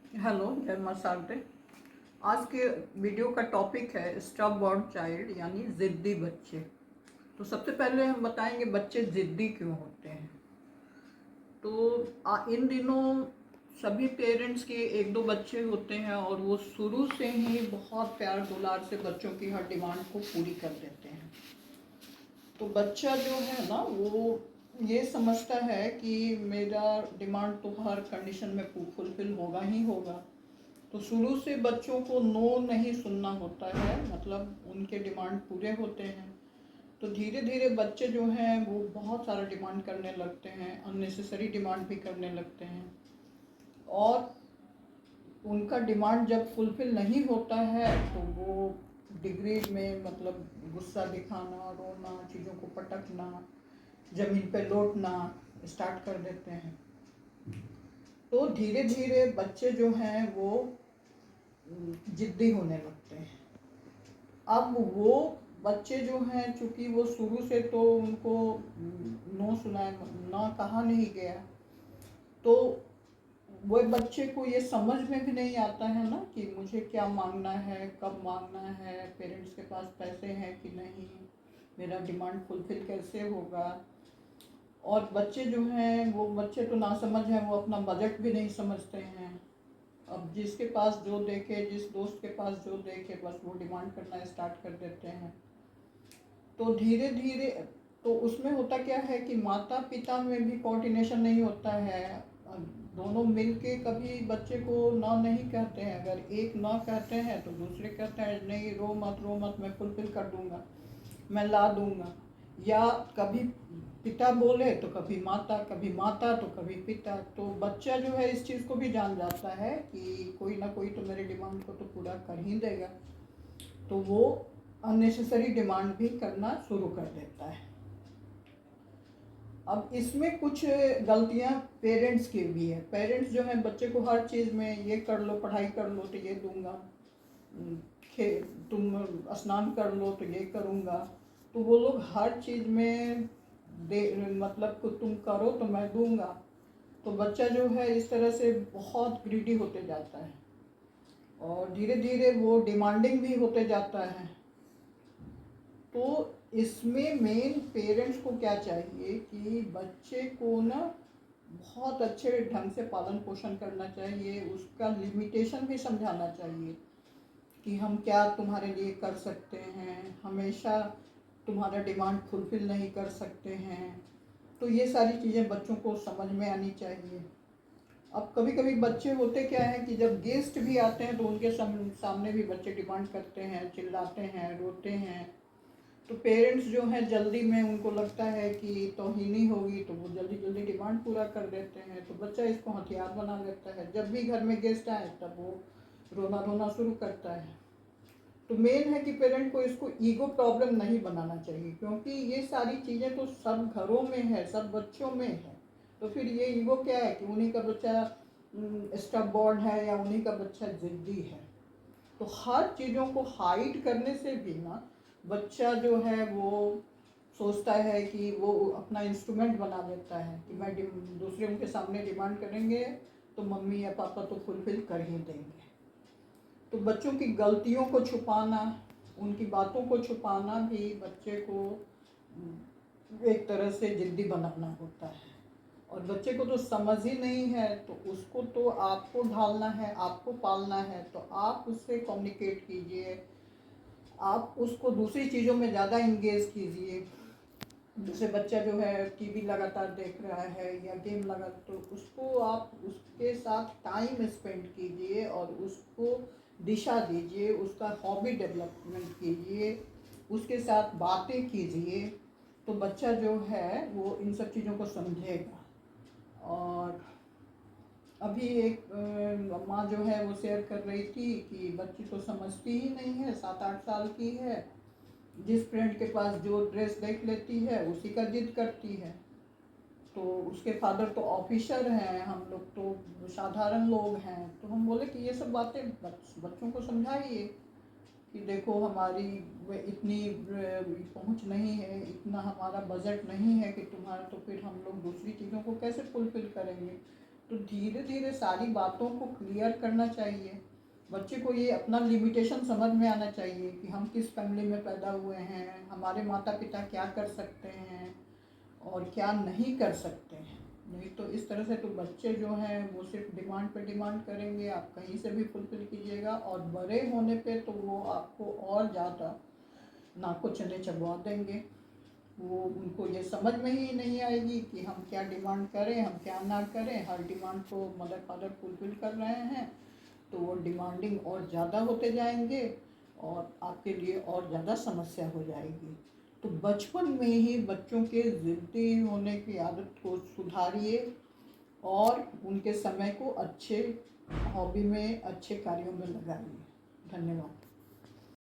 Hello, जय मां शारदे। आज के वीडियो का टॉपिक है स्टब बॉर्न चाइल्ड यानी ज़िद्दी बच्चे। तो सबसे पहले हम बताएंगे बच्चे ज़िद्दी क्यों होते हैं। तो इन दिनों सभी पेरेंट्स के एक दो बच्चे होते हैं और वो शुरू से ही बहुत प्यार दुलार से बच्चों की हर डिमांड को पूरी कर देते हैं। तो बच्चा जो है ना वो ये समझता है कि मेरा डिमांड तो हर कंडीशन में फुलफिल होगा ही होगा। तो शुरू से बच्चों को नो नहीं सुनना होता है, मतलब उनके डिमांड पूरे होते हैं। तो धीरे धीरे बच्चे जो हैं वो बहुत सारा डिमांड करने लगते हैं, अननेसेसरी डिमांड भी करने लगते हैं। और उनका डिमांड जब फुलफिल नहीं होता है तो वो डिग्री में मतलब गुस्सा दिखाना, रोना, चीज़ों को पटकना, ज़मीन पे लौटना स्टार्ट कर देते हैं। तो धीरे धीरे बच्चे जो हैं वो जिद्दी होने लगते हैं। अब वो बच्चे जो हैं चूँकि वो शुरू से तो उनको नो सुनाया ना कहा नहीं गया, तो वो बच्चे को ये समझ में भी नहीं आता है ना कि मुझे क्या मांगना है, कब मांगना है, पेरेंट्स के पास पैसे हैं कि नहीं, मेरा डिमांड फुलफिल कैसे होगा। और बच्चे जो हैं वो बच्चे तो नासमझ हैं, वो अपना बजट भी नहीं समझते हैं। अब जिसके पास जो देखे, जिस दोस्त के पास जो देखे, बस वो डिमांड करना स्टार्ट कर देते हैं। तो धीरे धीरे तो उसमें होता क्या है कि माता पिता में भी कोऑर्डिनेशन नहीं होता है। दोनों मिलके कभी बच्चे को ना नहीं कहते हैं। अगर एक ना कहते हैं तो दूसरे कहते हैं नहीं, रो मत, मैं फुलफिल कर दूंगा, मैं ला दूंगा। या कभी पिता बोले तो कभी माता, कभी माता तो कभी पिता। तो बच्चा जो है इस चीज़ को भी जान जाता है कि कोई ना कोई तो मेरे डिमांड को तो पूरा कर ही देगा। तो वो अननेसेसरी डिमांड भी करना शुरू कर देता है। अब इसमें कुछ गलतियां पेरेंट्स की भी है। पेरेंट्स जो है बच्चे को हर चीज़ में ये कर लो, पढ़ाई कर लो तो ये दूंगा, खे तुम स्नान कर लो तो ये करूँगा। तो वो लोग हर चीज़ में दे मतलब को तुम करो तो मैं दूंगा। तो बच्चा जो है इस तरह से बहुत ग्रीडी होते जाता है और धीरे धीरे वो डिमांडिंग भी होते जाता है। तो इसमें मेन पेरेंट्स को क्या चाहिए कि बच्चे को ना बहुत अच्छे ढंग से पालन पोषण करना चाहिए, उसका लिमिटेशन भी समझाना चाहिए कि हम क्या तुम्हारे लिए कर सकते हैं, हमेशा तुम्हारा डिमांड फुलफिल नहीं कर सकते हैं। तो ये सारी चीज़ें बच्चों को समझ में आनी चाहिए। अब कभी कभी बच्चे होते क्या है कि जब गेस्ट भी आते हैं तो उनके सामने भी बच्चे डिमांड करते हैं, चिल्लाते हैं, रोते हैं। तो पेरेंट्स जो हैं जल्दी में उनको लगता है कि तौहीनी होगी तो वो जल्दी जल्दी डिमांड पूरा कर देते हैं। तो बच्चा इसको हथियार बना लेता है, जब भी घर में गेस्ट आए तब वो रोना रोना शुरू करता है। तो मेन है कि पेरेंट को इसको ईगो प्रॉब्लम नहीं बनाना चाहिए, क्योंकि ये सारी चीज़ें तो सब घरों में है, सब बच्चों में है। तो फिर ये ईगो क्या है कि उन्हीं का बच्चा स्टब बॉर्न है या उन्हीं का बच्चा जिद्दी है। तो हर चीज़ों को हाइड करने से भी ना बच्चा जो है वो सोचता है कि वो अपना इंस्ट्रूमेंट बना देता है कि मैं दूसरे उनके सामने डिमांड करेंगे तो मम्मी या पापा तो फुलफिल कर ही देंगे। तो बच्चों की गलतियों को छुपाना, उनकी बातों को छुपाना भी बच्चे को एक तरह से जिद्दी बनाना होता है। और बच्चे को तो समझ ही नहीं है, तो उसको तो आपको ढालना है, आपको पालना है। तो आप उससे कम्युनिकेट कीजिए, आप उसको दूसरी चीज़ों में ज़्यादा इंगेज कीजिए। जैसे बच्चा जो है टीवी लगातार देख रहा है या गेम लगा, तो उसको आप उसके साथ टाइम स्पेंड कीजिए और उसको दिशा दीजिए, उसका हॉबी डेवलपमेंट कीजिए, उसके साथ बातें कीजिए। तो बच्चा जो है वो इन सब चीज़ों को समझेगा। और अभी एक माँ जो है वो शेयर कर रही थी कि बच्ची तो समझती ही नहीं है, 7-8 साल की है, जिस फ्रेंड के पास जो ड्रेस देख लेती है उसी का जिद करती है। तो उसके फादर तो ऑफिसर हैं, हम लोग तो साधारण लोग हैं। तो हम बोले कि ये सब बातें बच्चों को समझाइए कि देखो हमारी इतनी पहुंच नहीं है, इतना हमारा बजट नहीं है कि तुम्हारा, तो फिर हम लोग दूसरी चीज़ों को कैसे फुलफिल करेंगे। तो धीरे धीरे सारी बातों को क्लियर करना चाहिए। बच्चे को ये अपना लिमिटेशन समझ में आना चाहिए कि हम किस फैमिली में पैदा हुए हैं, हमारे माता पिता क्या कर सकते हैं और क्या नहीं कर सकते हैं। नहीं तो इस तरह से तो बच्चे जो हैं वो सिर्फ डिमांड पे डिमांड करेंगे, आप कहीं से भी फुलफिल कीजिएगा, और बड़े होने पे तो वो आपको और ज़्यादा नाको चने चबवा देंगे। वो उनको ये समझ में ही नहीं आएगी कि हम क्या डिमांड करें, हम क्या ना करें। हर डिमांड को मदर फादर फुलफिल कर रहे हैं, तो वो डिमांडिंग और ज़्यादा होते जाएंगे और आपके लिए और ज़्यादा समस्या हो जाएगी। तो बचपन में ही बच्चों के ज़िद्दी होने की आदत को सुधारिए और उनके समय को अच्छे हॉबी में, अच्छे कार्यों में लगाइए। धन्यवाद।